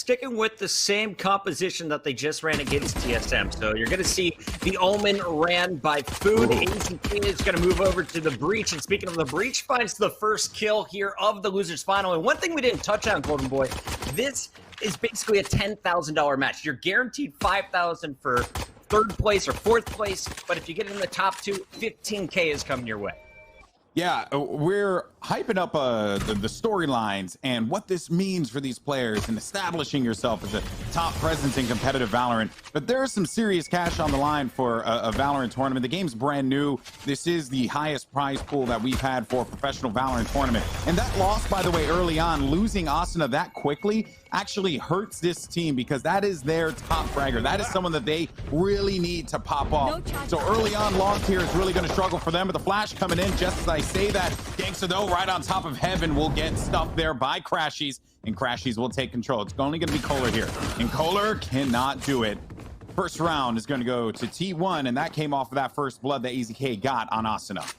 sticking with the same composition that they just ran against TSM. So you're going to see the Omen ran by Food. AZK is going to move over to the Breach. And speaking of the Breach, finds the first kill here of the Losers Final. And one thing we didn't touch on, Golden Boy, this is basically a $10,000 match. You're guaranteed $5,000 for third place or fourth place. But if you get in the top two, $15K is coming your way. Yeah, we're hyping up the storylines and what this means for these players and establishing yourself as a top presence in competitive Valorant. But there is some serious cash on the line for a Valorant tournament. The game's brand new. This is the highest prize pool that we've had for a professional Valorant tournament. And that loss, by the way, early on, losing Asuna that quickly actually hurts this team because that is their top fragger. That is someone that they really need to pop off. So early on, long tier is really going to struggle for them. But the flash coming in just as I say that. Gangsta, though, right on top of Heaven will get stuffed there by Crashies, and Crashies will take control. It's only going to be Kohler here, and Kohler cannot do it. First round is going to go to T1, and that came off of that first blood that AZK got on Asuna.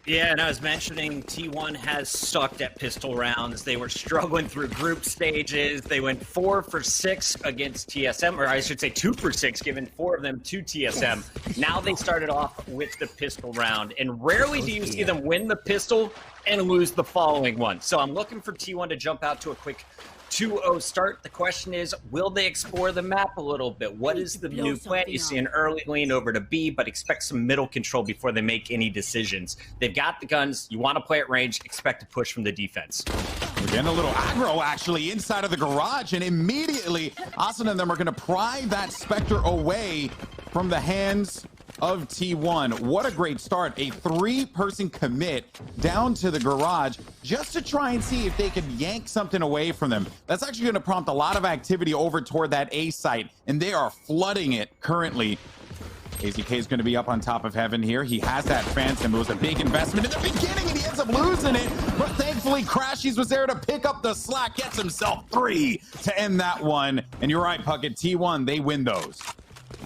Yeah, and I was mentioning T1 has sucked at pistol rounds. They were struggling through group stages. They went 4 for 6 against TSM, or I should say 2 for 6, giving 4 of them to TSM. Now they started off with the pistol round, and rarely do you see them win the pistol and lose the following one. So I'm looking for T1 to jump out to a quick 2-0 start. The question is, will they explore the map a little bit? What is the new plan? You see an early lean over to B, but expect some middle control before they make any decisions. They've got the guns. You want to play at range, expect a push from the defense. We're getting a little aggro, actually, inside of the garage, and immediately, Asuna and them are going to pry that Spectre away from the hands of T1. What a great start. A 3-person commit down to the garage just to try and see if they could yank something away from them. That's actually going to prompt a lot of activity over toward that A site, and they are flooding it currently. AZK is going to be up on top of Heaven here. He has that Phantom. It was a big investment in the beginning, and he ends up losing it. But thankfully, Crashies was there to pick up the slack, gets himself 3 to end that one. And you're right, Puckett, T1, they win those.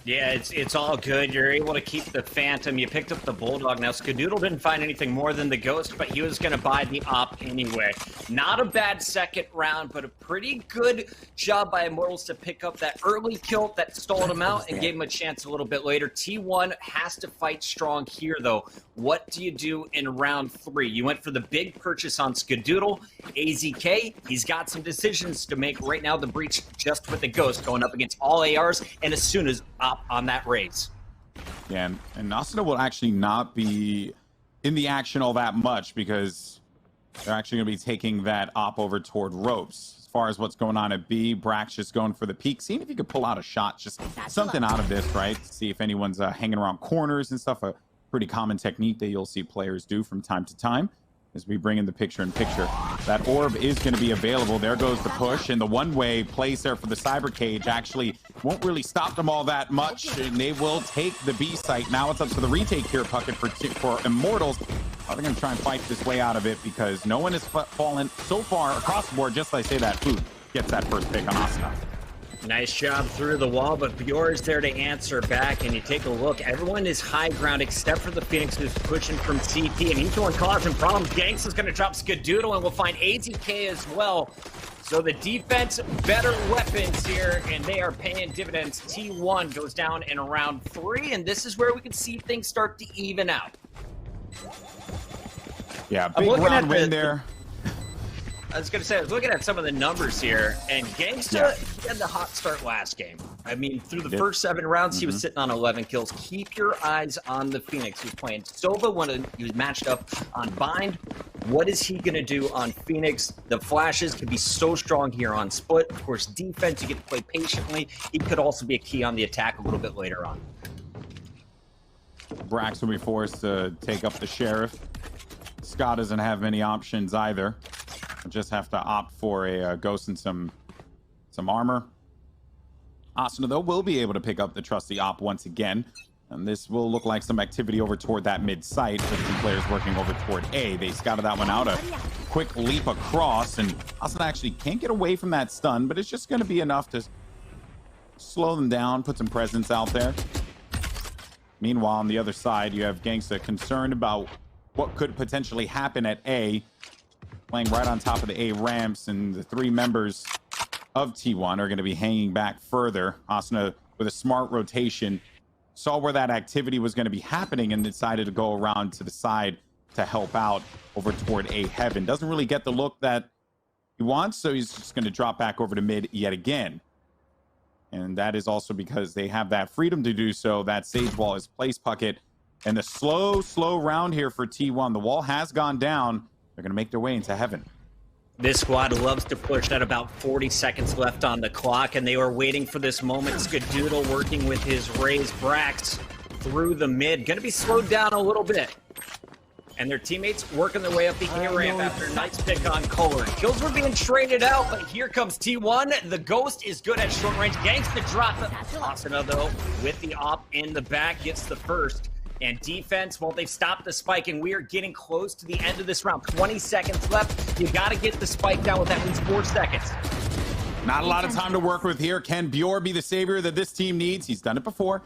Yeah, it's all good. You're able to keep the Phantom. You picked up the Bulldog. Now, Skadoodle didn't find anything more than the Ghost, but he was going to buy the Op anyway. Not a bad second round, but a pretty good job by Immortals to pick up that early kill that stalled him out and gave him a chance a little bit later. T1 has to fight strong here, though. What do you do in round 3? You went for the big purchase on Skadoodle. AZK, he's got some decisions to make right now. The Breach just with the Ghost going up against all ARs, and as soon as Op on that raise. Yeah, and Asuna will actually not be in the action all that much because they're actually going to be taking that Op over toward ropes. As far as what's going on at B, Brax just going for the peak. Seeing if you could pull out a shot, just something out of this, right? See if anyone's hanging around corners and stuff. A pretty common technique that you'll see players do from time to time as we bring in the picture-in-picture. That orb is going to be available. There goes the push, and the one-way place there for the Cyber Cage actually won't really stop them all that much, and they will take the B site. Now it's up to the retake here, Puckett, for Immortals. They're going to try and fight this way out of it because no one has fallen so far across the board. Just like I say that, Food gets that first pick on Asuna. Nice job through the wall, but Bjor's there to answer back, and you take a look. Everyone is high ground except for the Phoenix, who's pushing from CT, and he's the one causing problems. Gangs is going to drop Skadoodle, and we'll find AZK as well. So the defense, better weapons here, and they are paying dividends. T1 goes down in round 3, and this is where we can see things start to even out. Yeah, big round win there. I was going to say, I was looking at some of the numbers here, and Gangsta had the hot start last game. I mean, through the first 7 rounds, he was sitting on 11 kills. Keep your eyes on the Phoenix, who's playing Sova when he was matched up on Bind. What is he going to do on Phoenix? The flashes can be so strong here on Split. Of course, defense, you get to play patiently. He could also be a key on the attack a little bit later on. Brax will be forced to take up the Sheriff. Scott doesn't have many options either. Just have to opt for a Ghost and some armor. Asuna, though, will be able to pick up the trusty Op once again. And this will look like some activity over toward that mid site with some players working over toward A. They scouted that one out. A quick leap across, and Asuna actually can't get away from that stun, but it's just going to be enough to slow them down, put some presence out there. Meanwhile, on the other side, you have Gangsta concerned about what could potentially happen at A. Playing right on top of the A ramps, and the 3 members of T1 are going to be hanging back further. Asuna, with a smart rotation, saw where that activity was going to be happening and decided to go around to the side to help out over toward A heaven. Doesn't really get the look that he wants, so he's just going to drop back over to mid yet again. And that is also because they have that freedom to do so. That Sage Wall is placed, Puckett. And the slow round here for T1. The wall has gone down. They're going to make their way into heaven. This squad loves to push at about 40 seconds left on the clock, and they were waiting for this moment. Skadoodle working with his raised Brax through the mid. Going to be slowed down a little bit. And their teammates working their way up the A ramp after a nice pick on Kohler. Kills were being traded out, but here comes T1. The Ghost is good at short range. Gangsta drop it. Asuna, though, with the op in the back, gets the first. And defense, well, they've stopped the spike, and we are getting close to the end of this round. 20 seconds left. You got to get the spike down with at least 4 seconds. Not a lot of time to work with here. Can Bjor be the savior that this team needs? He's done it before.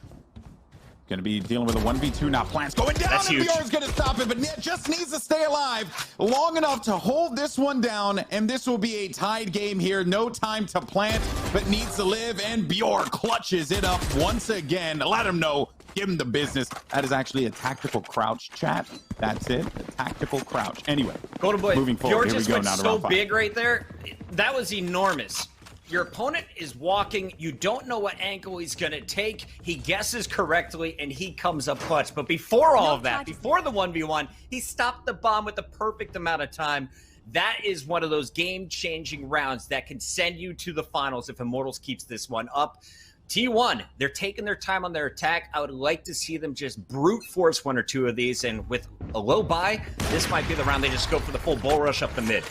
Going to be dealing with a 1v2 now. Plants going down, That's and huge. Bjorn's going to stop it, but just needs to stay alive long enough to hold this one down, and this will be a tied game here. No time to plant, but needs to live, and Bjor clutches it up once again. Let him know. Give him the business. That is actually a tactical crouch, chat. That's it. A tactical crouch. Anyway, Golden Boy, moving forward. Bjor Here we just go went now to so round 5. big right there. That was enormous. Your opponent is walking. You don't know what angle he's going to take. He guesses correctly, and he comes up clutch. But before all of that, before the 1v1, he stopped the bomb with the perfect amount of time. That is one of those game-changing rounds that can send you to the finals if Immortals keeps this one up. T1, they're taking their time on their attack. I would like to see them just brute force 1 or 2 of these, and with a low buy, this might be the round they just go for the full bull rush up the mid.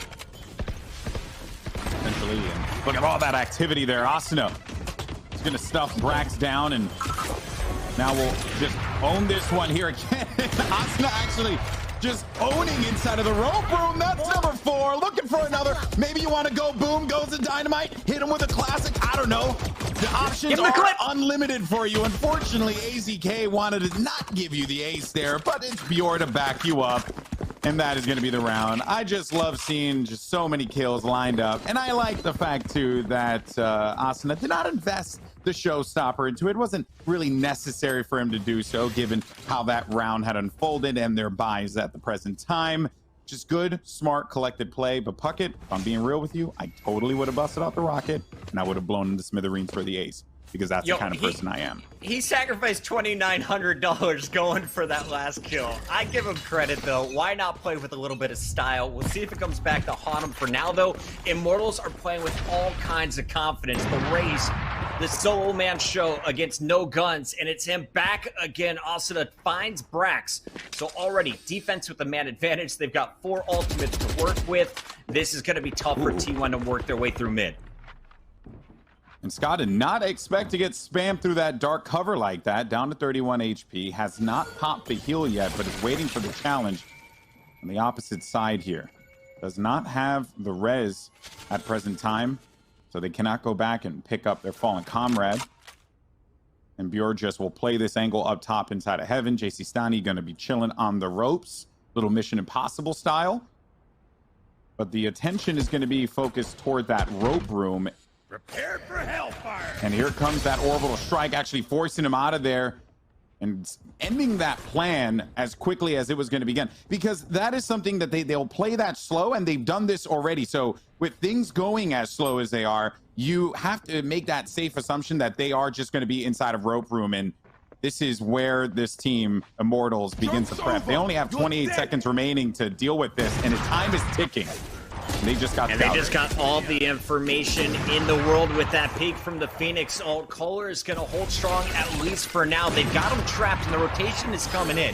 Essentially, and look at all that activity there. Asuna is going to stuff Brax down, and now we'll just own this one here again. Asuna actually just owning inside of the rope room. That's number 4. Looking for another. Maybe you want to go boom, goes the dynamite, hit him with a classic. I don't know. The options are unlimited for you. Unfortunately, AZK wanted to not give you the ace there, but it's Bjor to back you up. And that is going to be the round. I just love seeing just so many kills lined up. And I like the fact, too, that Asuna did not invest the showstopper into it. It wasn't really necessary for him to do so, given how that round had unfolded and their buys at the present time. Just good, smart, collected play. But Puckett, if I'm being real with you, I totally would have busted out the rocket, and I would have blown into smithereens for the ace, because that's the kind of person I am. He sacrificed $2,900 going for that last kill. I give him credit, though. Why not play with a little bit of style? We'll see if it comes back to haunt him. For now, though, Immortals are playing with all kinds of confidence. The race, the solo man show against no guns, and it's him back again. Asuna finds Brax. So already, defense with the man advantage. They've got 4 ultimates to work with. This is going to be tough for T1 to work their way through mid. And Scott did not expect to get spammed through that dark cover like that. Down to 31 HP. Has not popped the heal yet, but is waiting for the challenge on the opposite side here. Does not have the res at present time, so they cannot go back and pick up their fallen comrade. And Bjor just will play this angle up top inside of heaven. JC Stani going to be chilling on the ropes. Little Mission Impossible style. But the attention is going to be focused toward that rope room. Prepared for hellfire. And here comes that orbital strike, actually forcing him out of there and ending that plan as quickly as it was going to begin. Because that is something that they'll play that slow, and they've done this already. So with things going as slow as they are, you have to make that safe assumption that they are just going to be inside of rope room. And this is where this team, Immortals, begins to prep. They only have 28 seconds remaining to deal with this, and the time is ticking. They just got all the information in the world with that peek from the Phoenix ult. Kohler is going to hold strong, at least for now. They've got him trapped, and the rotation is coming in.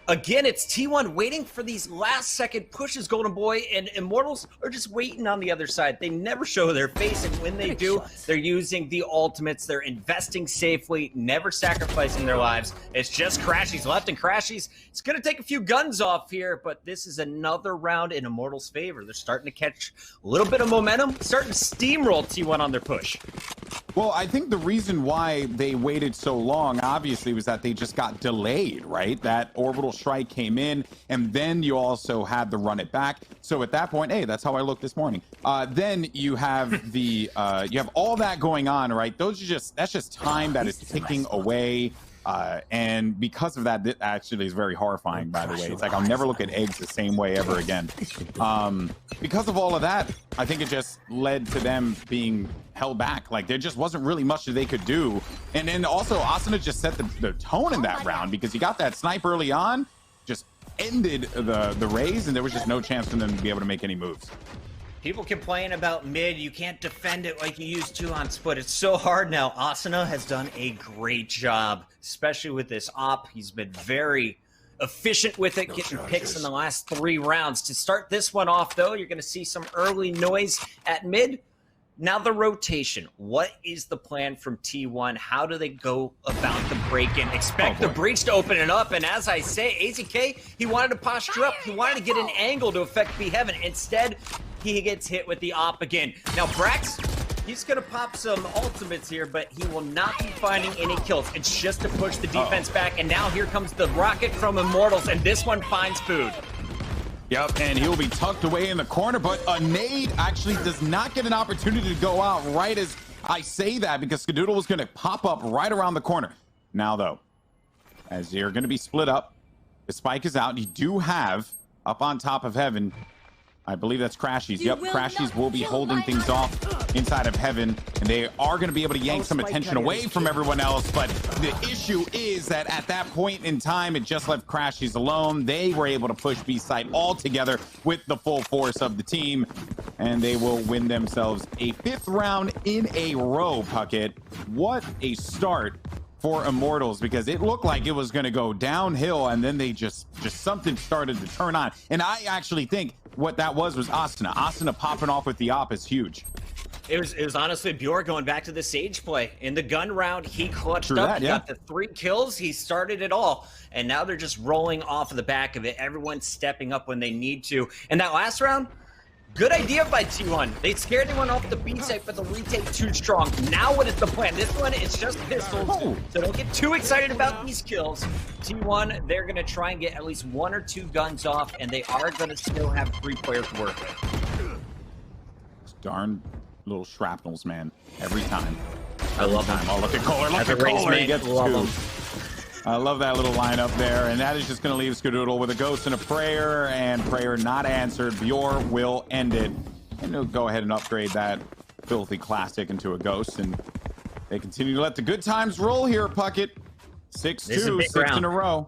Again, it's T1 waiting for these last-second pushes, Golden Boy, and Immortals are just waiting on the other side. They never show their face, and when they do, they're using the ultimates. They're investing safely, never sacrificing their lives. It's just Crashies left, and Crashies, it's going to take a few guns off here, but this is another round in Immortals' favor. They're starting to catch a little bit of momentum, starting to steamroll T1 on their push. Well, I think the reason why they waited so long, obviously, was that they just got delayed, right? That orbital strike came in, and then you also had to run it back. So at that point, hey, that's how I looked this morning. Then you have the you have all that going on, right? That's just time that is ticking away. And because of that, that actually is very horrifying, by the way. It's like I'll never look at eggs the same way ever again. Because of all of that, I think it just led to them being held back. Like there just wasn't really much that they could do. And then also Asuna just set the tone in that round, because you got that snipe early on, just ended the raise, and there was just no chance for them to be able to make any moves. People complain about mid, you can't defend it like you used to on split. It's so hard now. Asuna has done a great job, especially with this op. He's been very efficient with it, getting picks in the last 3 rounds. To start this one off, though, you're going to see some early noise at mid. Now the rotation. What is the plan from T1? How do they go about the break-in? Expect the breach to open it up, and as I say, AZK, he wanted to posture up. He wanted to get an angle to affect B Heaven. Instead, he gets hit with the op again. Now Brax, he's gonna pop some ultimates here, but he will not be finding any kills. It's just to push the defense back, and now here comes the rocket from Immortals, and this one finds food. Yep, and he'll be tucked away in the corner, but a nade actually does not get an opportunity to go out right as I say that, because Skadoodle was going to pop up right around the corner. Now, though, as you're going to be split up, the spike is out. You do have, up on top of Heaven, I believe that's Crashies. Yep, Crashies will be holding things off inside of Heaven, and they are going to be able to yank some attention away from everyone else. But the issue is that at that point in time, it just left Crashies alone. They were able to push B site all together with the full force of the team, and they will win themselves a 5th round in a row, Puckett. What a start for Immortals, because it looked like it was going to go downhill, and then they just something started to turn on. And I actually think what that was Asuna. Asuna popping off with the op is huge. It was honestly Bjork going back to the Sage play. In the gun round, he clutched up. He got the 3 kills. He started it all. And now they're just rolling off of the back of it. Everyone's stepping up when they need to. And that last round, good idea by T1. They scared anyone off the B site, but the retake too strong. Now what is the plan? This one is just pistols. So don't get too excited about these kills. T1, they're going to try and get at least 1 or 2 guns off, and they are going to still have 3 players to work with. Darn little shrapnels, man. Every time. I love them. Oh, look at Kohler. Look at Kohler. He gets 2. I love that little lineup there, and that is just going to leave Skadoodle with a ghost and a prayer, and prayer not answered. Bjor will end it, and he'll go ahead and upgrade that filthy classic into a ghost, and they continue to let the good times roll here, Puckett. 6-2, 6 in a row.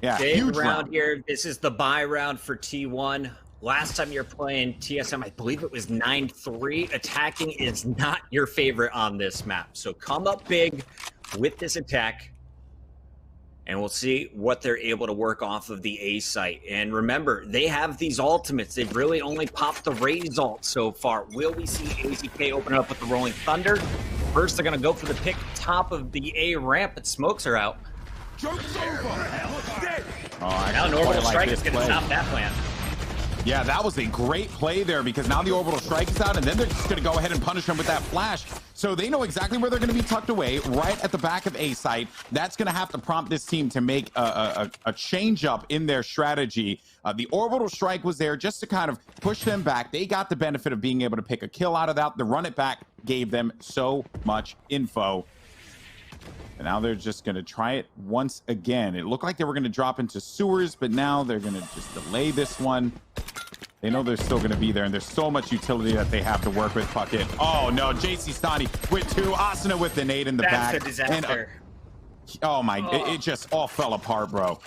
Yeah, big huge round here. This is the bye round for T1. Last time you're playing TSM, I believe it was 9-3. Attacking is not your favorite on this map, so come up big with this attack, and we'll see what they're able to work off of the A site. And remember, they have these ultimates. They've really only popped the Raze ult so far. Will we see AZK open up with the Rolling Thunder? First, they're going to go for the pick top of the A ramp, but smokes are out. Joke's over. Now an orbital strike is going to stop that plan. Yeah, that was a great play there, because now the orbital strike is out, and then they're just going to go ahead and punish him with that flash. So they know exactly where they're going to be tucked away, right at the back of A site. That's going to have to prompt this team to make a change up in their strategy. The orbital strike was there just to kind of push them back. They got the benefit of being able to pick a kill out of that. The run it back gave them so much info. And now they're just going to try it once again. It looked like they were going to drop into sewers, but now they're going to just delay this one. They know they're still going to be there, and there's so much utility that they have to work with, Puckett. Oh, no. JC Stani with 2. Asuna with the nade in the back. That's a disaster. Oh, my. It just all fell apart, bro.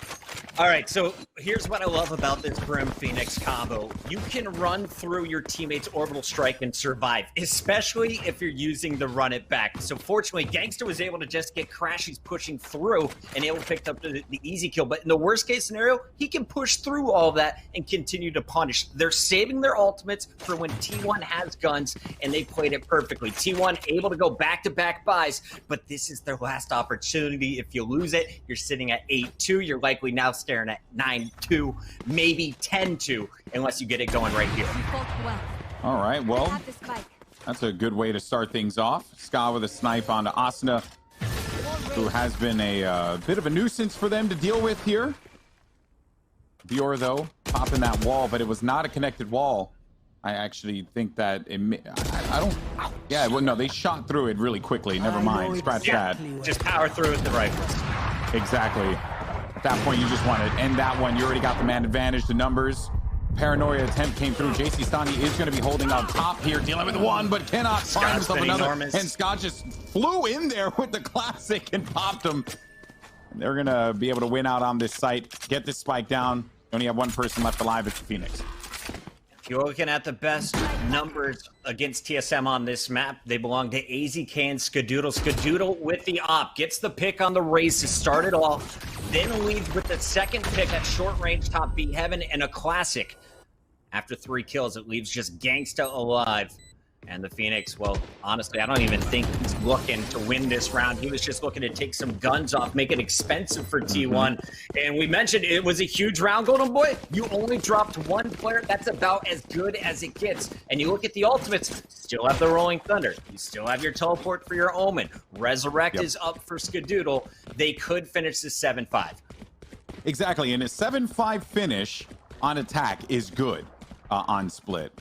All right, so here's what I love about this Brim Phoenix combo. You can run through your teammate's orbital strike and survive, especially if you're using the run it back. So fortunately, Gangster was able to just get Crashies pushing through and able to pick up the easy kill. But in the worst case scenario, he can push through all that and continue to punish. They're saving their ultimates for when T1 has guns, and they played it perfectly. T1 able to go back-to-back buys, but this is their last opportunity. If you lose it, you're sitting at 8-2. You're likely now staring at 9-2, maybe 10-2, unless you get it going right here. All right, well, That's a good way to start things off. Ska with a snipe onto Asuna, who has been a bit of a nuisance for them to deal with here. Dior, though, popping that wall, but it was not a connected wall. I actually think that it I don't... Yeah, well, no, they shot through it really quickly. Never mind. Scratch that. Just power through with the rifles. Exactly. At that point, you just want to end that one. You already got the man advantage. The numbers. Paranoia attempt came through. JC Stani is going to be holding on top here, dealing with one, but cannot find himself another. Enormous. And Scott just flew in there with the classic and popped him. They're going to be able to win out on this site, get this spike down. You only have one person left alive. It's the Phoenix. You're looking at the best numbers against TSM on this map. They belong to AZK and Skadoodle. Skadoodle with the op. Gets the pick on the race to start it off. Then leads with the second pick at short range top B Heaven and a classic. After 3 kills, it leaves just Gangsta alive. And the Phoenix, well, honestly, I don't even think he's looking to win this round. He was just looking to take some guns off, make it expensive for T1. And we mentioned it was a huge round, Golden Boy. You only dropped 1 player. That's about as good as it gets. And you look at the ultimates, still have the Rolling Thunder. You still have your teleport for your Omen. Resurrect is up for Skadoodle. They could finish this 7-5. Exactly, and a 7-5 finish on attack is good on split.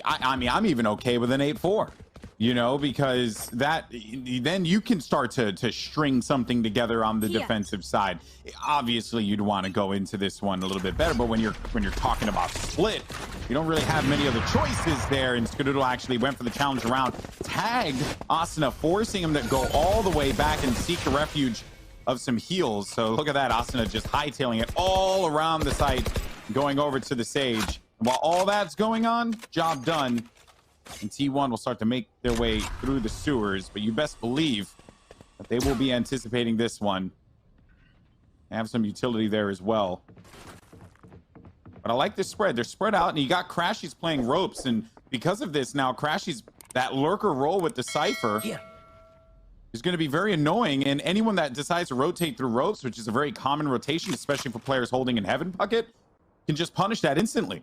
I mean, I'm even okay with an 8-4, you know, because that then you can start to string something together on the defensive side. Obviously, you'd want to go into this one a little bit better, but when you're talking about split, you don't really have many other choices there. And Skadoodle actually went for the challenge round, tagged Asuna, forcing him to go all the way back and seek the refuge of some heals. So look at that, Asuna just hightailing it all around the site, going over to the Sage. While all that's going on, job done. And T1 will start to make their way through the sewers, but you best believe that they will be anticipating this one. They have some utility there as well. But I like this spread. They're spread out, and you got Crashy's playing ropes, and because of this now, Crashy's that lurker role with the Cypher is going to be very annoying, and anyone that decides to rotate through ropes, which is a very common rotation, especially for players holding in Heaven Bucket, can just punish that instantly.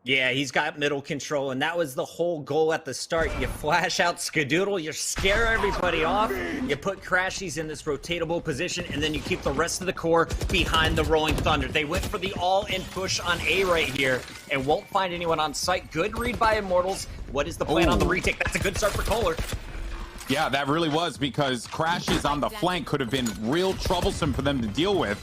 Yeah, he's got middle control, and that was the whole goal at the start. You flash out Skadoodle, you scare everybody off, you put Crashies in this rotatable position, and then you keep the rest of the core behind the Rolling Thunder. They went for the all-in push on A right here, and won't find anyone on site. Good read by Immortals. What is the plan on the retake? That's a good start for Kohler. Yeah, that really was, because Crashes on the flank could have been real troublesome for them to deal with.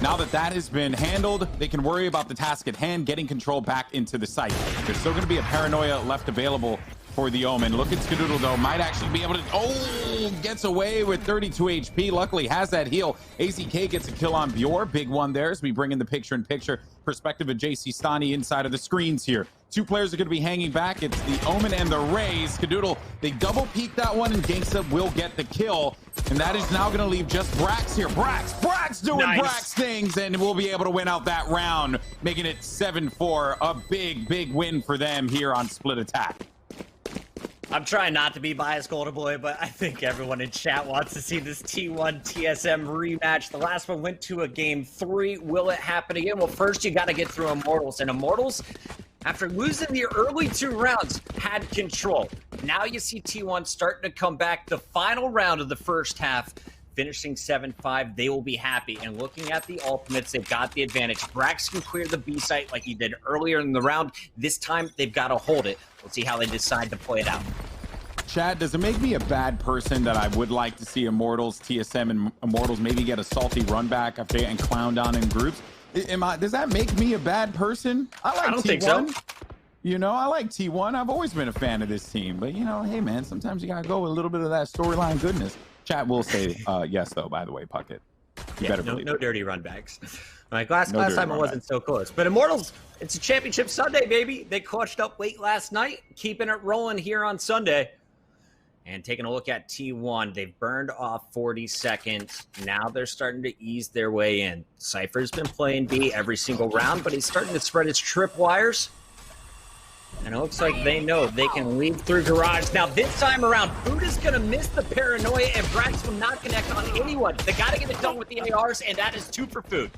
Now that that has been handled, they can worry about the task at hand, getting control back into the site. There's still going to be a Paranoia left available for the Omen. Look at Skadoodle, though. Might actually be able to... Oh, gets away with 32 HP. Luckily, has that heal. AZK gets a kill on Bjor. Big one there as we bring in the picture-in-picture perspective of JC Stani inside of the screens here. 2 players are going to be hanging back. It's the Omen and the Rays. Skadoodle, they double peek that one, and Gangsta will get the kill. And that is now going to leave just Brax here. Brax doing Brax things, and we'll be able to win out that round, making it 7-4. A big win for them here on Split Attack. I'm trying not to be biased, Golden Boy, but I think everyone in chat wants to see this T1 TSM rematch. The last one went to a game 3. Will it happen again? Well, first you got to get through Immortals, and Immortals, after losing the early 2 rounds, had control. Now you see T1 starting to come back. The final round of the first half, finishing 7-5, they will be happy. And looking at the ultimates, they've got the advantage. Brax can clear the B site like he did earlier in the round. This time, they've got to hold it. We'll see how they decide to play it out. Chad, does it make me a bad person that I would like to see Immortals, TSM, and Immortals maybe get a salty run back after getting clowned on in groups? Does that make me a bad person? I don't think so. You know, I like T1. I've always been a fan of this team. But, you know, hey, man, sometimes you got to go with a little bit of that storyline goodness. Chat will say yes, though, by the way, Puckett. You better believe no dirty run backs. Like last time it wasn't so close. But Immortals, it's a championship Sunday, baby. They clutched up late last night, keeping it rolling here on Sunday. And taking a look at T1, they've burned off 40 seconds. Now they're starting to ease their way in. Cypher's been playing B every single round, but he's starting to spread his tripwires. And it looks like they know they can leave through garage. Now this time around, Buddha's gonna miss the Paranoia, and Brax will not connect on anyone. They gotta get it done with the ARs, and that is 2 for Food.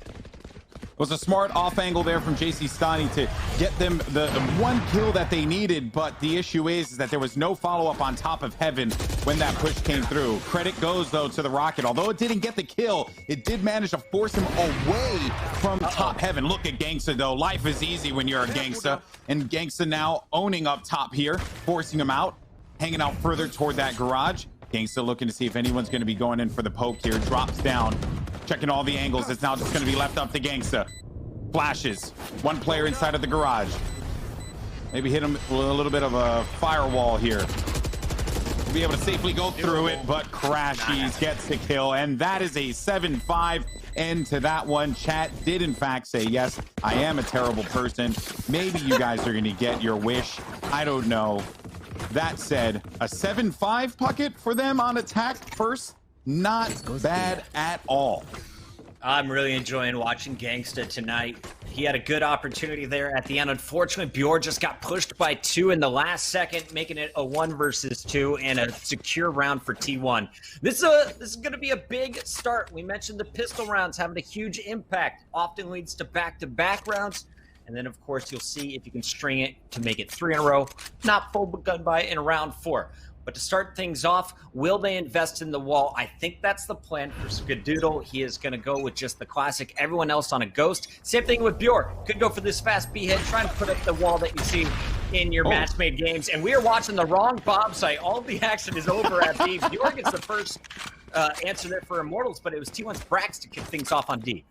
was a smart off angle there from JC Stani to get them the one kill that they needed. But the issue is that there was no follow-up on top of Heaven when that push came through. Credit goes, though, to the Rocket. Although it didn't get the kill, it did manage to force him away from top Heaven. Look at Gangsta, though. Life is easy when you're a Gangsta. And Gangsta now owning up top here, forcing him out, hanging out further toward that garage. Gangsta looking to see if anyone's going to be going in for the poke here. Drops down, checking all the angles. It's now just going to be left up to Gangsta. Flashes. One player inside of the garage. Maybe hit him with a little bit of a firewall here. Be able to safely go through it, but Crashies gets the kill. And that is a 7-5 end to that one. Chat did, in fact, say, yes, I am a terrible person. Maybe you guys are going to get your wish. I don't know. That said, a 7-5 Puckett for them on attack first. Not bad at all. I'm really enjoying watching Gangsta tonight. He had a good opportunity there at the end. Unfortunately, Bjorn just got pushed by 2 in the last second, making it a 1 versus 2 and a secure round for T1. This is going to be a big start. We mentioned the pistol rounds having a huge impact. Often leads to back-to-back rounds. And then, of course, you'll see if you can string it to make it 3 in a row. Not full gun by in round 4. But to start things off, will they invest in the wall? I think that's the plan for Skadoodle. He is going to go with just the classic. Everyone else on a ghost. Same thing with Bjorn. Could go for this fast B-head, trying to put up the wall that you see in your match-made games. And we are watching the wrong Bob site. All the action is over at B. Bjorn gets the first answer there for Immortals, but it was T1's Brax to kick things off on D.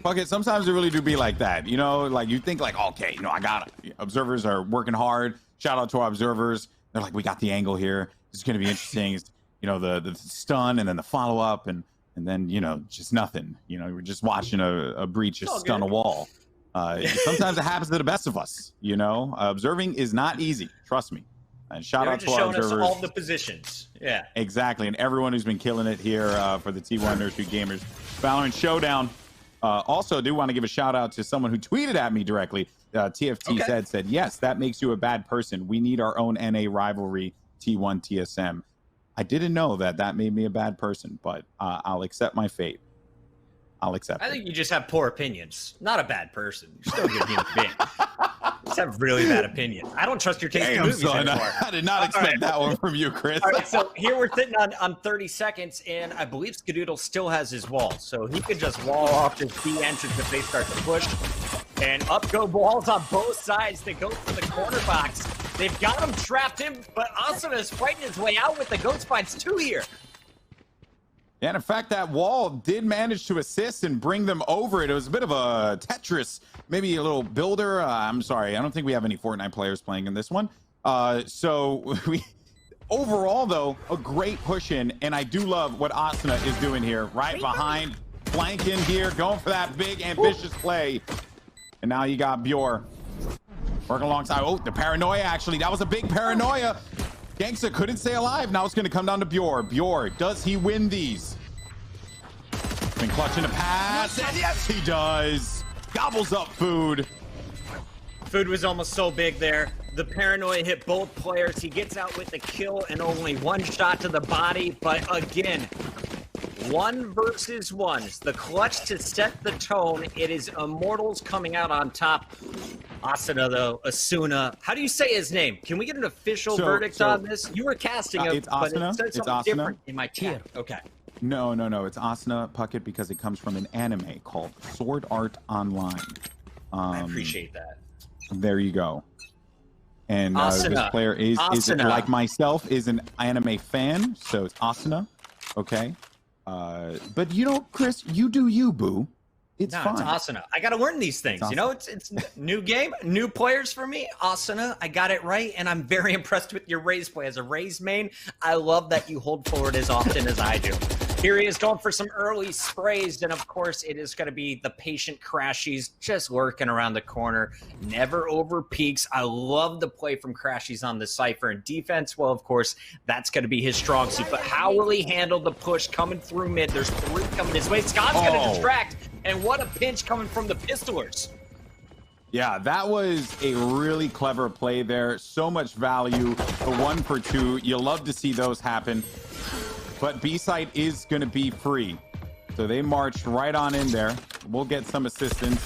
Fuck it, sometimes it really do be like that. You know, like you think like, okay, you know, I got it. Observers are working hard. Shout out to our observers. They're like, we got the angle here. This is going to be interesting. It's, you know, the stun and then the follow-up and then, you know, just nothing. You know, we're just watching a breach just stun a wall. Sometimes it happens to the best of us, you know. Observing is not easy. Trust me. And shout out to our observers. Us all the positions. Yeah. Exactly. And everyone who's been killing it here for the T1 Nursery Gamers. Valorant Showdown. Also, do want to give a shout out to someone who tweeted at me directly. TFT said, yes, that makes you a bad person. We need our own NA rivalry, T1 TSM. I didn't know that made me a bad person, but I'll accept my fate. I'll accept it. I think you just have poor opinions. Not a bad person. You're still a good human being. You just have really bad opinions. I don't trust your taste in movies anymore. I did not expect that one from you, Chris. All right, so here we're sitting on 30 seconds, and I believe Skadoodle still has his wall, so he could just wall off his B entrance if they start to push. And up go balls on both sides. They go for the corner box. They've got him trapped in, but Asuna is fighting his way out with the Goat Spines 2 here. Yeah, and in fact, that wall did manage to assist and bring them over it. It was a bit of a Tetris, maybe a little builder. I'm sorry, I don't think we have any Fortnite players playing in this one. So we overall, though, a great push in, and I do love what Asuna is doing here, right behind, flanking here, going for that big, ambitious play. And now you got Bjor working alongside. Oh, the paranoia, actually. That was a big paranoia. Gangsta couldn't stay alive. Now it's going to come down to Bjor. Bjor, does he win these? Been clutching a pass, and yes, he does. Gobbles up Food. Food was almost so big there. The paranoia hit both players. He gets out with the kill and only 1 shot to the body. But again, 1 versus 1. The clutch to set the tone. It is Immortals coming out on top. Asuna, though, Asuna. How do you say his name? Can we get an official verdict on this? You were casting him, it's Asuna. But it said something different in my chat. Okay. No. It's Asuna Puckett because it comes from an anime called Sword Art Online. I appreciate that. There you go. And this player is like myself, is an anime fan, so it's Asuna. Okay. But you know, Chris, you do you, boo. It's fine. It's Asuna. I got to learn these things. You know, it's new game, new players for me. Asuna, I got it right, and I'm very impressed with your Raze play. As a Raze main, I love that you hold forward as often as I do. Here he is going for some early sprays, and of course, it is going to be the patient Crashies just lurking around the corner. Never over peaks. I love the play from Crashies on the Cypher. And defense, well, of course, that's going to be his strong suit. But how will he handle the push coming through mid? There's 3 coming his way. Scott's going to distract, and what a pinch coming from the Pistolers. Yeah, that was a really clever play there. So much value. The 1 for 2. You love to see those happen. But B-site is going to be free. So they marched right on in there. will get some assistance.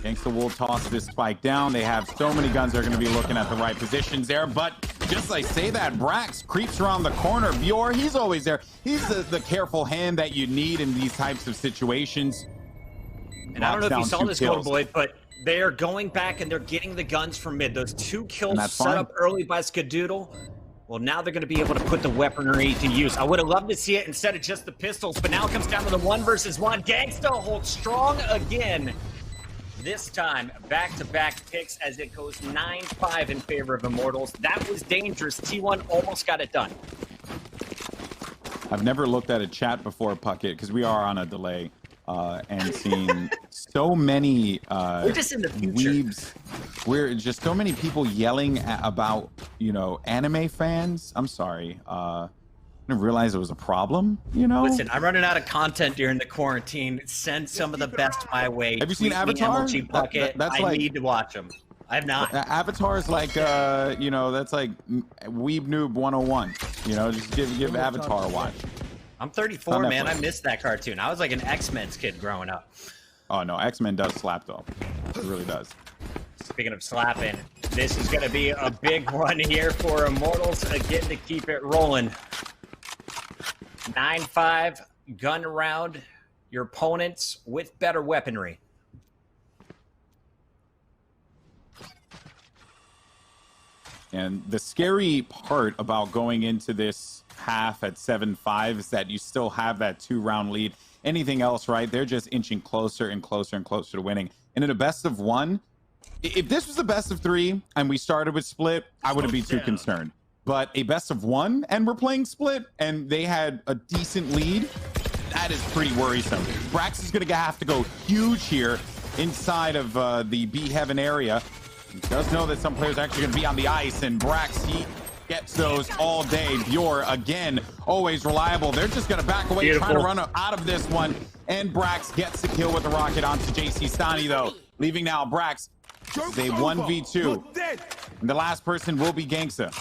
Gangsta will toss this spike down. They have so many guns. They're going to be looking at the right positions there. But just like say that, Brax creeps around the corner. Bjor, he's always there. He's the careful hand that you need in these types of situations. And I don't know if you saw this, Golden Boy, but they are going back and they're getting the guns from mid. Those 2 kills set up early by Skadoodle. Well, now they're going to be able to put the weaponry to use. I would have loved to see it instead of just the pistols, but now it comes down to the 1 versus 1. Gangsta holds strong again. This time, back-to-back picks as it goes 9-5 in favor of Immortals. That was dangerous. T1 almost got it done. I've never looked at a chat before, Puckett, because we are on a delay, and seen so many we're just in the future. Weebs. We're just so many people yelling about, you know, anime fans. I'm sorry. I didn't realize it was a problem, you know? Listen, I'm running out of content during the quarantine. Send some of the best my way. Have you seen Avatar? That's I need to watch them. I have not. Avatar is like, you know, that's like Weeb Noob 101. You know, just give Avatar a watch. I'm 34, man. I missed that cartoon. I was like an X-Men's kid growing up. Oh, no. X-Men does slap, though. It really does. Speaking of slapping, this is going to be a big one here for Immortals again to keep it rolling. 9-5, gun around your opponents with better weaponry. And the scary part about going into this half at 7-5 is that you still have that 2-round lead. Anything else, right? They're just inching closer and closer and closer to winning. And in a best of 1, if this was a best of 3 and we started with split, I wouldn't be too concerned. But a best of 1 and we're playing split and they had a decent lead, that is pretty worrisome. Brax is going to have to go huge here inside of the B Heaven area. He does know that some players are actually going to be on the ice, and Brax, he gets those all day. Bjor, again, always reliable. They're just going to back away, trying to run out of this one. And Brax gets the kill with the rocket onto JC Stani, though. Leaving now Brax. They 1v2. And the last person will be Gangsta.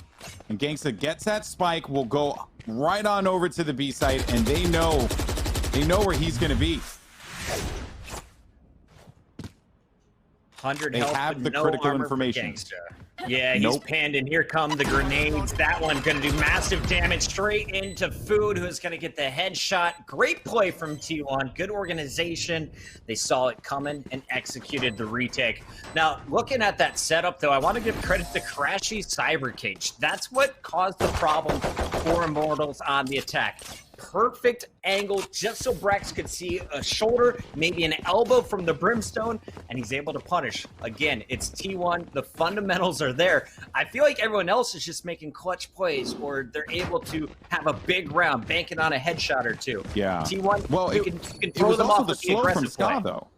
And Gangsta gets that spike, will go right on over to the B site, and they know where he's going to be. 100 they health, have the no critical armor information. Yeah, he's panned, and here come the grenades. That one going to do massive damage straight into Food, who's going to get the headshot. Great play from T1. Good organization. They saw it coming and executed the retake. Now, looking at that setup, though, I want to give credit to Crashy Cyber Cage. That's what caused the problem for Immortals on the attack. Perfect angle just so Brax could see a shoulder, maybe an elbow from the Brimstone, and he's able to punish. Again, it's T1. The fundamentals are there. I feel like everyone else is just making clutch plays, or they're able to have a big round, banking on a headshot or two. Yeah. T1, well, you can throw them off with the slow from aggressive Ska, play. though.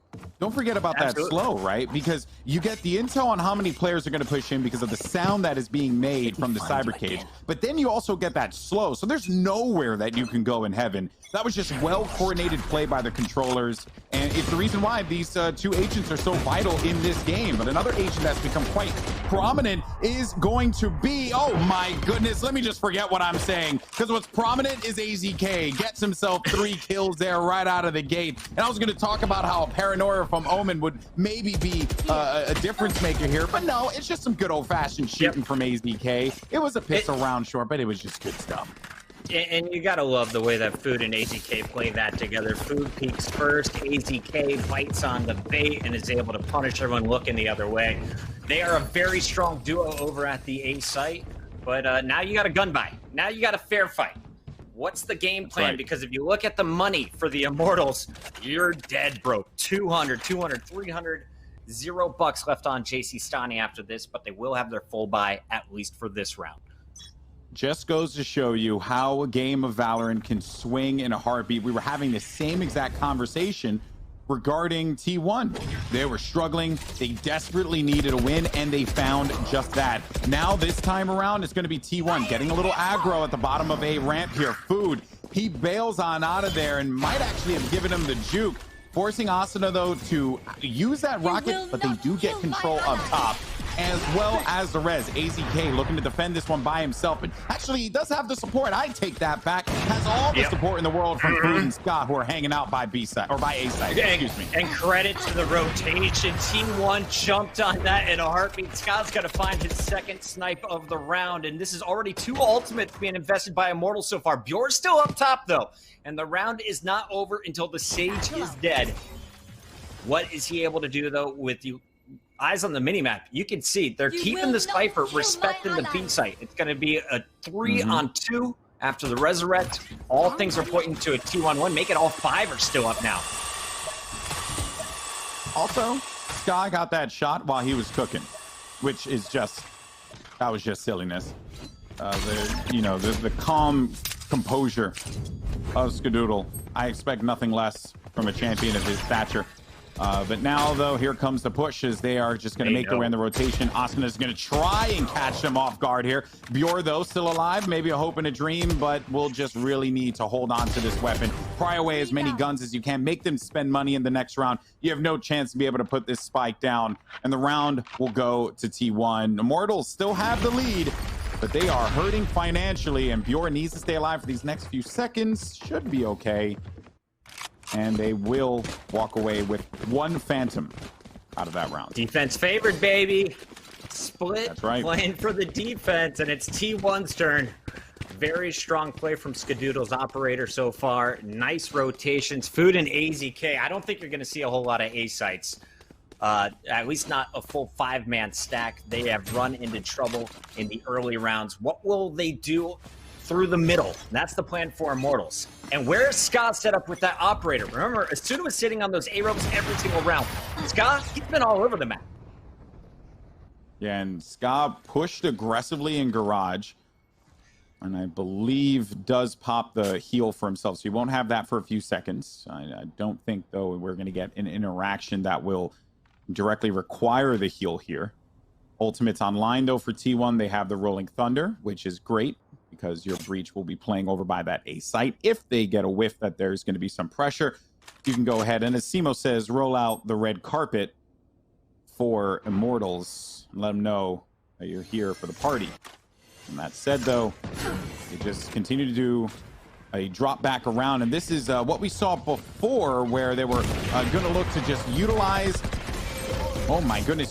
Don't forget about that slow, right? Because you get the intel on how many players are going to push in because of the sound that is being made from the cyber cage. But then you also get that slow. So there's nowhere that you can go in heaven. That was just well-coordinated play by the controllers. And it's the reason why these 2 agents are so vital in this game. But another agent that's become quite prominent is going to be, oh my goodness, let me just forget what I'm saying. Because what's prominent is AZK. Gets himself 3 kills there right out of the gate. And I was going to talk about how Paranoia from Omen would maybe be a difference maker here. But no, it's just some good old-fashioned shooting from AZK. It was a pistol round short, but it was just good stuff. And you gotta love the way that Food and AZK play that together. Food peeks first, AZK bites on the bait and is able to punish everyone looking the other way. They are a very strong duo over at the A site, but now you got a gun buy. Now you got a fair fight. What's the game plan? Right. Because if you look at the money for the Immortals, you're dead broke. 200, 300, $0 left on JC Stani after this, but they will have their full buy at least for this round. Just goes to show you how a game of Valorant can swing in a heartbeat. We were having the same exact conversation regarding T1. They were struggling. They desperately needed a win, and they found just that. Now, this time around, it's going to be T1 getting a little aggro at the bottom of a ramp here. Food, he bails on out of there and might actually have given him the juke, forcing Asuna, though, to use that rocket, but they do get control up top. as well as the res. AZK looking to defend this one by himself, and actually he does have the support. I take that back. Has all the support in the world from Cruz and Scott, who are hanging out by B side or by A side. Excuse me. And credit to the rotation. T1 jumped on that in a heartbeat. Scott's got to find his second snipe of the round, and this is already 2 ultimates being invested by Immortals so far. Bjor's still up top though, and the round is not over until the Sage is dead. What is he able to do though with you? Eyes on the minimap, you can see they're keeping the Cypher, respecting the B site. It's going to be a 3-on-2 after the resurrect. All things are pointing to a 2-on-1. Make it all 5 are still up now. Also, Sky got that shot while he was cooking, which is just, that was just silliness. The calm composure of Skadoodle. I expect nothing less from a champion of his stature. But now, though, here comes the push as they are just going to make their way in the rotation. Asuna is going to try and catch them off guard here. Bjor, though, still alive. Maybe a hope and a dream, but we'll just really need to hold on to this weapon. Pry away as many guns as you can. Make them spend money in the next round. You have no chance to be able to put this spike down. And the round will go to T1. Immortals still have the lead, but they are hurting financially, and Bjor needs to stay alive for these next few seconds. Should be okay. And they will walk away with 1 Phantom out of that round. Defense favored, baby. Split. That's right. Playing for the defense, and it's T1's turn. Very strong play from Skadoodle's operator so far. Nice rotations. Food and AZK. I don't think you're going to see a whole lot of A sites. At least not a full 5-man stack. They have run into trouble in the early rounds. What will they do through the middle? That's the plan for Immortals. And where is Scott set up with that operator? Remember, Asuna was sitting on those A-ropes every single round. Scott, he's been all over the map. Yeah, and Scott pushed aggressively in garage, and I believe does pop the heal for himself, so he won't have that for a few seconds. I don't think, though, we're going to get an interaction that will directly require the heal here. Ultimate's online, though, for T1. They have the Rolling Thunder, which is great, because your breach will be playing over by that A site. If they get a whiff that there's going to be some pressure, you can go ahead and, as Simo says, roll out the red carpet for Immortals and let them know that you're here for the party. And that said, though, they just continue to do a drop back around, and this is what we saw before, where they were going to look to just utilize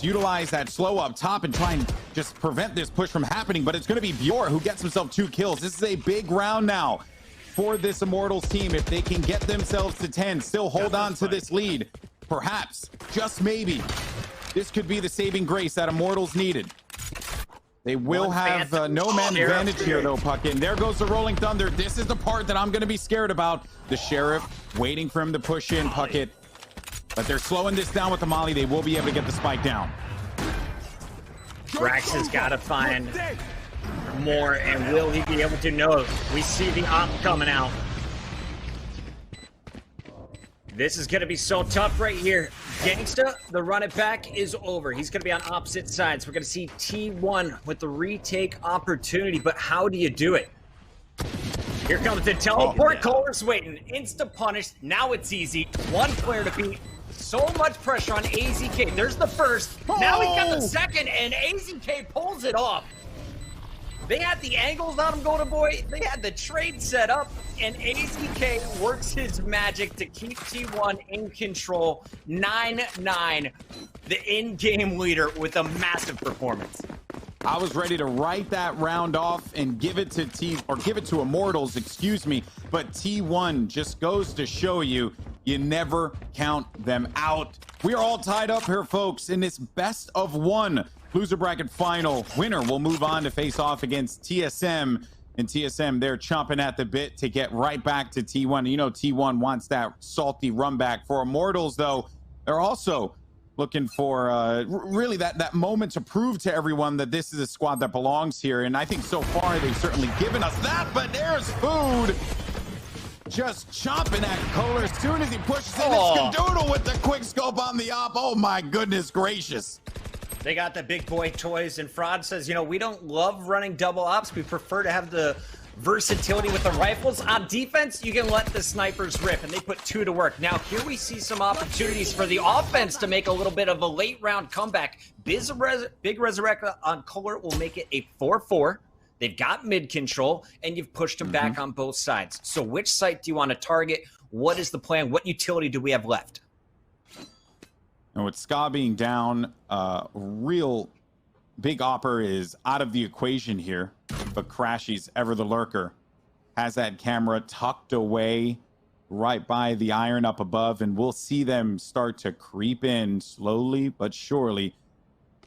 utilize that slow up top and try and just prevent this push from happening. But it's going to be Bjor who gets himself 2 kills. This is a big round now for this Immortals team. If they can get themselves to 10, still hold on to this lead, perhaps, just maybe, this could be the saving grace that Immortals needed. They will have no man advantage here, though, Puckett. And there goes the Rolling Thunder. This is the part that I'm going to be scared about. The Sheriff waiting for him to push in, Puckett. But they're slowing this down with the Molly. They will be able to get the spike down. Brax has got to find more, and will he be able to? No, we see the op coming out. This is going to be so tough right here. Gangsta, the run it back is over. He's going to be on opposite sides. We're going to see T1 with the retake opportunity, but how do you do it? Here comes the teleport. Kohler's waiting. Insta punish. Now it's easy. 1 player to beat. So much pressure on AZK. There's the first. Now we got the second, and AZK pulls it off. They had the angles on him, Golden Boy. They had the trade set up, and AZK works his magic to keep T1 in control. 9-9, the in-game leader with a massive performance. I was ready to write that round off and give it to Immortals, excuse me, but T1 just goes to show you, you never count them out. We are all tied up here, folks, in this best of 1 loser bracket final. Winner will move on to face off against TSM, and TSM, they're chomping at the bit to get right back to T1. You know T1 wants that salty run back. For Immortals, though, they're also looking for really that moment to prove to everyone that this is a squad that belongs here. And I think so far they've certainly given us that, but there's Food just chomping at Kohler as soon as he pushes in. It's Skadoodle with the quick scope on the op. Oh my goodness gracious. They got the big boy toys, and Fraud says, you know, we don't love running double ops. We prefer to have the versatility with the rifles. On defense, you can let the snipers rip, and they put 2 to work. Now, here we see some opportunities for the offense to make a little bit of a late-round comeback. Big Resurrect on Kohler will make it a 4-4. They've got mid control, and you've pushed them back on both sides. So which site do you want to target? What is the plan? What utility do we have left? And with Ska being down, real big Opper is out of the equation here. But Crashy's ever the lurker. Has that camera tucked away right by the iron up above, and we'll see them start to creep in slowly but surely.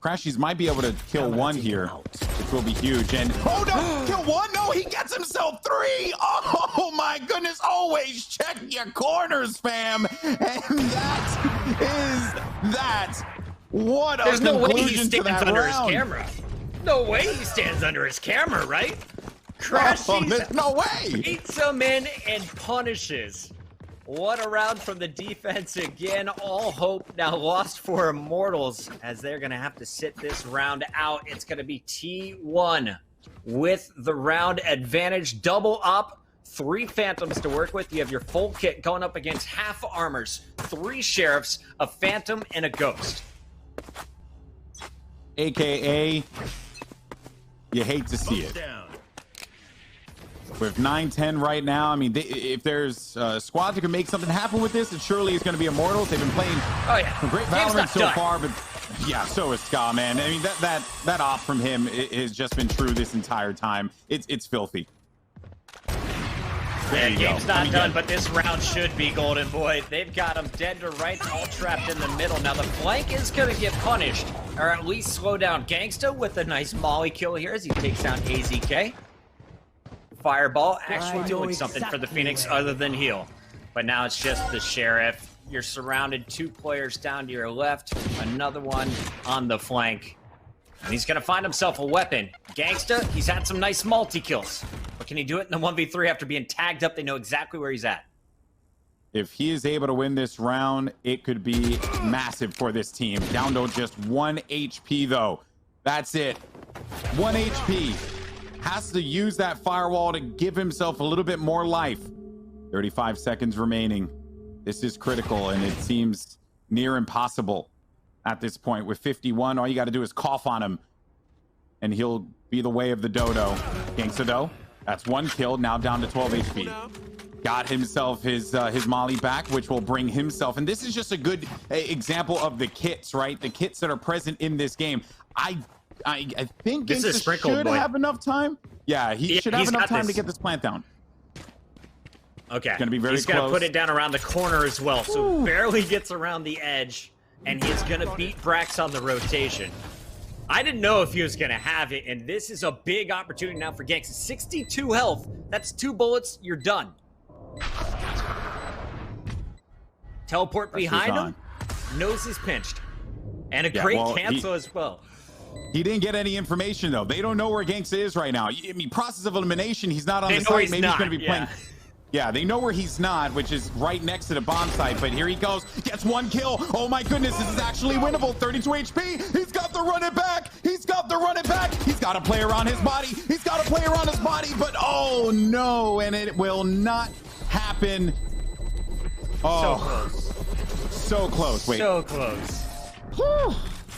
Crashies might be able to kill one here, which will be huge. And oh no, kill one? No, he gets himself 3. Oh my goodness, always check your corners, fam. And that is that. What a There's no way he conclusion to stands that under round. his camera. No way he stands under his camera, right? Crashies there's no way. beats him in and punishes. What a round from the defense again. All hope now lost for Immortals as they're going to have to sit this round out. It's going to be T1 with the round advantage. Double up, 3 Phantoms to work with. You have your full kit going up against half armors, 3 Sheriffs, a Phantom, and a Ghost. AKA, you hate to see it. Down. With 9-10 right now, I mean, if there's a squad that can make something happen with this, it surely is going to be Immortals. They've been playing great Valorant so far, but yeah, so is Ska, man. I mean, that op from him has just been true this entire time. It's filthy. There you Game's go. not done, but this round should be Golden Boy. They've got him dead to rights, all trapped in the middle. Now the flank is going to get punished, or at least slow down. Gangsta with a nice molly kill here as he takes down AZK. Fireball actually doing something for the Phoenix other than heal. But now it's just the Sheriff. You're surrounded, 2 players down to your left, another one on the flank. And he's going to find himself a weapon. Gangsta, he's had some nice multi-kills. But can he do it in the 1v3 after being tagged up? They know exactly where he's at. If he is able to win this round, it could be massive for this team. Down to just 1 HP, though. That's it. 1 HP. Has to use that firewall to give himself a little bit more life. 35 seconds remaining. This is critical, and it seems near impossible at this point. With 51, all you got to do is cough on him, and he'll be the way of the dodo. Gangsta Do, that's 1 kill, now down to 12 HP. Got himself his molly back, which will bring himself, and this is just a good example of the kits, right? The kits that are present in this game. I think This is Gangsta sprinkled, should boy. have enough time. Yeah, he should have he's enough got time this. to get this plant down. Okay. Gonna be very he's going to close. put it down around the corner as well, so barely gets around the edge, and he's going to beat Brax on the rotation. I didn't know if he was going to have it, and this is a big opportunity now for Gangsta. 62 health. That's 2 bullets. You're done. Teleport behind him. Knows he's pinched. And a great cancel as well. He didn't get any information, though. They don't know where Gangsta is right now. I mean, process of elimination, he's not on the site. Maybe he's going to be playing. Yeah, they know where he's not, which is right next to the bomb site. But here he goes. Gets 1 kill. Oh, my goodness. This is actually winnable. 32 HP. He's got the run it back. He's got the run it back. He's got a player on his body. He's got a player on his body. But, oh, no. And it will not happen. Oh, So close. So close. Wait. So close. Whew.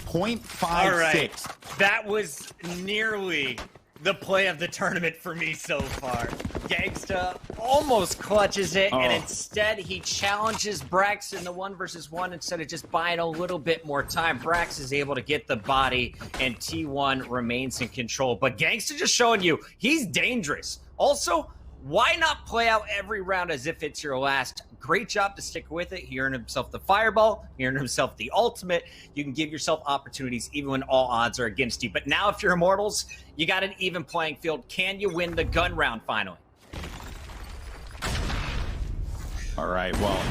0.56. All right. That was nearly the play of the tournament for me so far. Gangsta almost clutches it, and instead he challenges Brax in the 1 versus 1 instead of just buying a little bit more time. Brax is able to get the body, and T1 remains in control. But Gangsta just showing you he's dangerous. Also, why not play out every round as if it's your last? Great job to stick with it. He earned himself the fireball. He earned himself the ultimate. You can give yourself opportunities even when all odds are against you. But now if you're Immortals, you got an even playing field. Can you win the gun round finally? All right, well,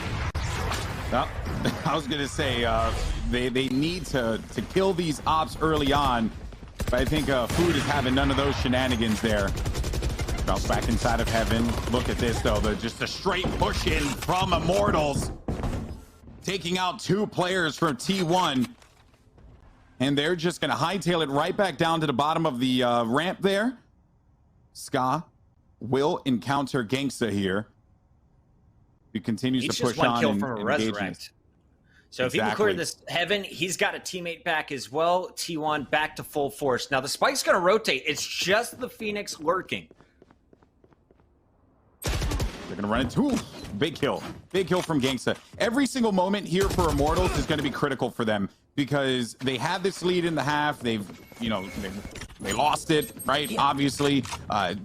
I was going to say they need to kill these ops early on, but I think Food is having none of those shenanigans there. Bounce back inside of heaven. Look at this, though. Just a straight push in from Immortals. Taking out 2 players from T1. And they're just going to hightail it right back down to the bottom of the ramp there. Ska will encounter Gangsta here. He continues He's to push just one on kill and from a engage resurrect. So if he can clear this heaven, he's got a teammate back as well. T1 back to full force. Now the spike's going to rotate. It's just the Phoenix lurking. They're going to run into big kill from Gangsta. Every single moment here for Immortals is going to be critical for them because they had this lead in the half. They've, you know, they lost it, right? Yeah. Obviously,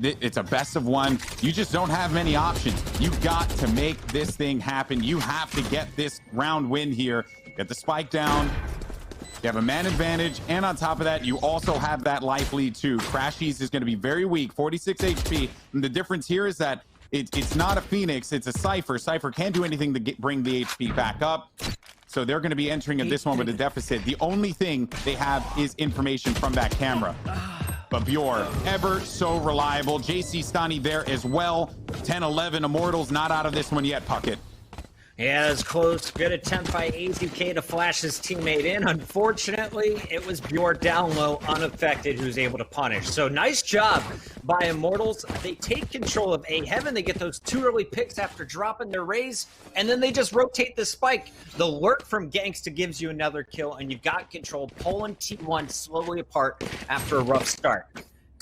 it's a best of one. You just don't have many options. You've got to make this thing happen. You have to get this round win here. Get the spike down. You have a man advantage, and on top of that, you also have that life lead too. Crashies is going to be very weak, 46 HP. And the difference here is that it's not a Phoenix, it's a Cypher. Cypher can't do anything to bring the HP back up. So they're going to be entering at this one with a deficit. The only thing they have is information from that camera. But Bjor, ever so reliable. JC Stani there as well. 10-11, Immortals not out of this one yet, Puckett. Yeah, that's close. Good attempt by AZK to flash his teammate in. Unfortunately, it was Bjor down low, unaffected, who's able to punish. So nice job by Immortals. They take control of A Heaven. They get those 2 early picks after dropping their raise, and then they just rotate the spike. The lurk from Gangsta gives you another kill, and you've got control, pulling T1 slowly apart after a rough start.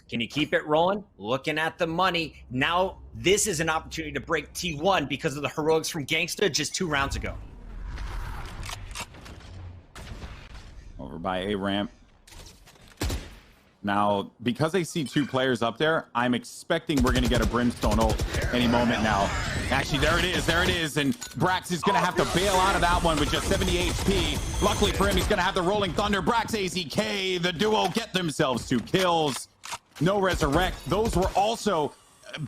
Can you keep it rolling? Looking at the money. Now, this is an opportunity to break T1 because of the heroics from Gangsta just 2 rounds ago. Over by A ramp. Now, because I see 2 players up there, I'm expecting we're going to get a Brimstone ult any moment now. Actually, there it is. And Brax is going to have to bail out of that one with just 70 HP. Luckily for him, he's going to have the Rolling Thunder. Brax, AZK, the duo get themselves 2 kills. No resurrect. Those were also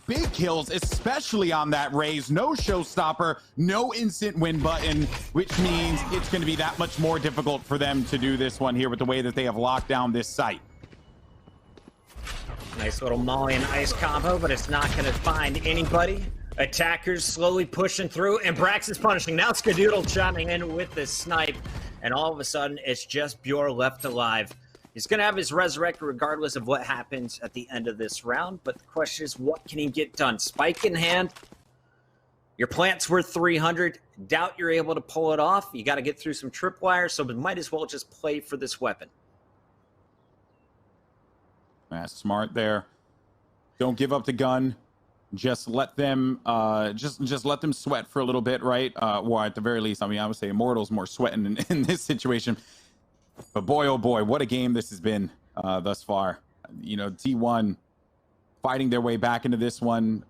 big kills, especially on that raise. No showstopper, no instant win button, which means it's going to be that much more difficult for them to do this one here with the way that they have locked down this site. Nice little Molly and Ice combo, but it's not going to find anybody. Attackers slowly pushing through, and Brax is punishing. Now Skadoodle chiming in with the snipe, and all of a sudden, it's just Bjor left alive. He's going to have his resurrect regardless of what happens at the end of this round, but the question is, what can he get done? Spike in hand. Your plant's worth 300. Doubt you're able to pull it off. You got to get through some tripwires, so we might as well just play for this weapon. That's smart there. Don't give up the gun. Just let them just let them sweat for a little bit, right? Well, at the very least, I mean, I would say Immortals more sweating in this situation. But boy, oh boy, what a game this has been thus far. You know, T1 fighting their way back into this one,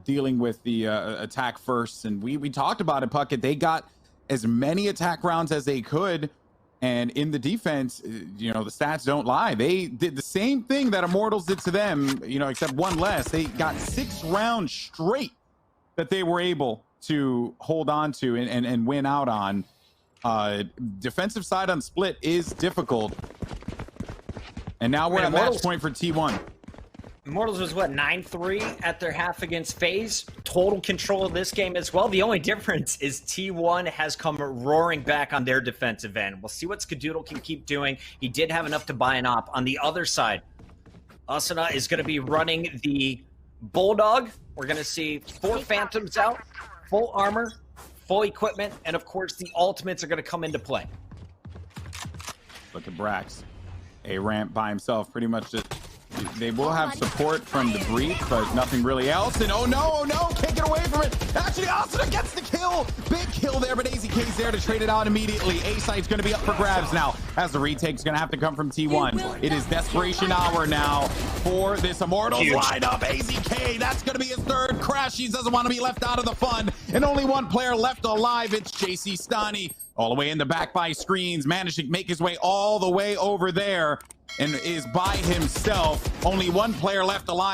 dealing with the attack first. And we talked about it, Puckett. They got as many attack rounds as they could. And in the defense, you know, the stats don't lie. They did the same thing that Immortals did to them, you know, except 1 less. They got 6 rounds straight that they were able to hold on to and win out on. Defensive side on split is difficult. And now we're at match point for T1. Immortals was, what, 9-3 at their half against FaZe? Total control of this game as well. The only difference is T1 has come roaring back on their defensive end. We'll see what Skadoodle can keep doing. He did have enough to buy an op. On the other side, Asuna is going to be running the Bulldog. We're going to see 4 Phantoms out, full armor, full equipment, and of course the ultimates are going to come into play. Look at Brax. A ramp by himself, pretty much just... They will have support from the Breach, but nothing really else. And oh no, can't get away from it. Actually, Asuna gets the kill. Big kill there, but AZK's there to trade it out immediately. A site's going to be up for grabs now, as the retake's going to have to come from T1. It is desperation hour now for this Immortals lineup. AZK, that's going to be his 3rd. Crashies doesn't want to be left out of the fun. And only 1 player left alive. It's JC Stani. All the way in the back by screens, managed to make his way all the way over there and is by himself. Only 1 player left alive.